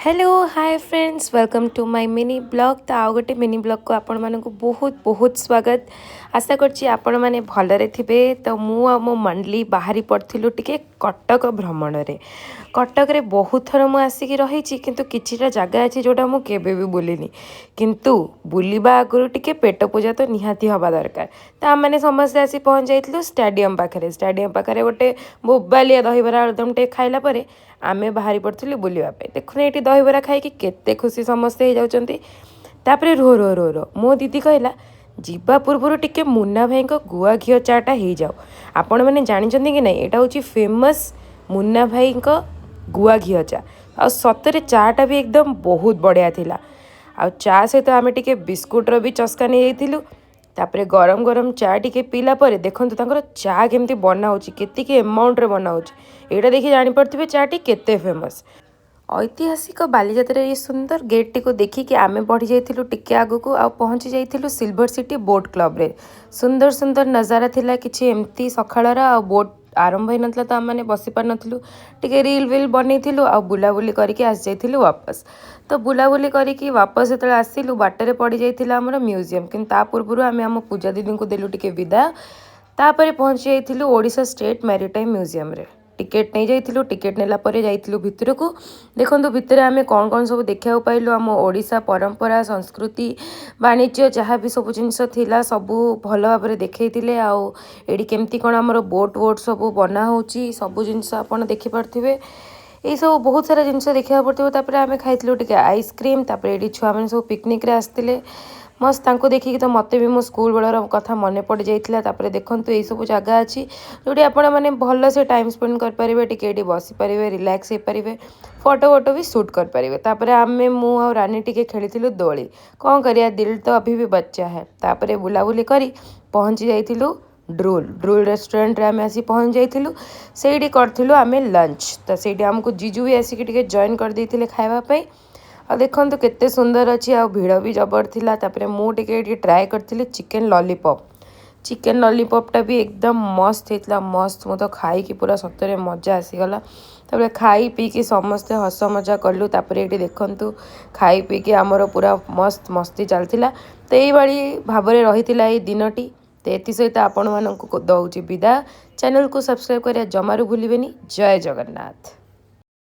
Hello hi friends welcome to my mini blog. तो आउ गोटे मिनी ब्लॉग को आपण मानक बहुत बहुत स्वागत। आशा करछि आपण माने भलरे थिबे। तो मु आ मो मंडली बाहरी पड़थिलु टिके कटक भ्रमण रे। कटक रे बहुत थर मु आसिकी रहिछि किंतु किछिटा जगह अछि जोटा मु केबे भी बुलिनी किंतु बुलिबा आगरु टिके पेट पूजा तो निहाती हवा दरकार। तो आम मैंने समस्ते आसी पहुँच जाइलु स्टाडियम पाखे। स्टाडियम पाखे गोटे बोबालिया दहीबरा आलुदम टे खाइला परे आमे बाहरी पड़थिलु बुलिबा पे। देखुन एठी दहीबरा खाइकी केते खुशी समस्ते हो जाउचंती। तापरे रो रो रो रो मो दीदी कहला जीवा पूर्व टिके मुन्ना भाई गुआ घी चाटा हो जाओ। आपण मैंने जानी कि नहीं एटा होची फेमस मुन्ना भाई गुआ घी चा। आ सतरे चाटा भी एकदम बहुत बढ़िया थिला। आ चा सहित आमे टिके बिस्कुटर भी चस्का नहीं जाइथिलु। तापरे गरम गरम चा टिके पीला परे देखंतु तांकर चा केमती बना होची केतिके अमाउंट रे बना होची एटा देखि जानि पड़थिबे चाटी केते फेमस। ऐतिहासिक बालीजात्रा ये सुंदर गेट टी को देखिकी आमे बढ़ी जाइथिलु टिके आगुकु आ पहुँची जाइथिलु सिल्वर सिटी बोट क्लब रे। सुंदर सुंदर नजारा थिला किछि एमती सखाळर आ बोट आरंभ होई नथला तो आम बसी पार नथिलु टिके रील विल बनैथिलु आ बुलाबुली करके आसी जाइथिलु वापस। तो बुलाबुली करके वापस जेतले आसिलु बाटरे पड़ी जाइथिला हमर म्यूजियम किंतु ता पूर्वरु आमे हम पूजा दीदी को देलु टिके विदा। तापरे पहुँची जाइथिलु ओडिशा स्टेट मैरीटाइम म्यूजियम रे। टिकेट नहीं जाइथिलु टिकेट नेला परे जाइथिलु भितर को देखंतु भितर आमे कौन कौन सब देखा पाइलु आम ओडिशा परंपरा संस्कृति वाणिज्य जहाँ भी सब जिनस थिला सबू भल भाव देखते आउ एडी केमती कौन आमर बोट वोट सब बना होची सबू जिनस आपन देखि पारथिबे। ये सब बहुत सारा जिनस देखा पड़ो। तापर आमे खाइथिलु टिके आइसक्रीम। तापर एडी छुआ माने सब पिकनिक रे आस्तिले मस्त तांको देखिकी तो मते भी मो स्कूल बेलर कथा मन पड़ जाइथिला। तापर देखंतु ये सब जगह अच्छी जोटी आपण माने भल से टाइम स्पेंड कर पारिबे टिके एडी बसी पारिबे रिलैक्स हे पारिबे फोटो वोटो भी शूट कर पारिबे। तापर आमे मु आ रानी टिके खेलिथिलु दोली कौन करिया दिल तो अभी भी बच्चा है। तापर बुलाबुली करी पहुँची जाइथिलु ड्रूल ड्रूल रेस्टोरेंट रे आमे आसी पहुँच जाइथिलु। सेठी करथिलु आमे लंच तो सेठी हमको जीजू भी आसिकी टिके जॉइन कर देइथिले खाइबा पई। आ देखंतु केते सुंदर अच्छी आ भिड़ भी जबर थिला। तापरे मु टिके ट्राए करथिली चिकन लॉलीपॉप। चिकन लॉलीपॉपटा भी एकदम मस्त होता मस्त मु तो खाई कि पूरा सतरे मजा आसीगला। तापरे खाई पी कि समस्ते हस मजा कलु। तापरे एठी देखंतु खाई पी कि आमर पूरा मस्त मस्ती चलथिला। तो यही भाई भाव में रही है दिनटी। तो एथि सहित आपण मानक दौची विदा। चैनल को सब्सक्राइब करिया जमारू भूलिबेनी। जय जगन्नाथ।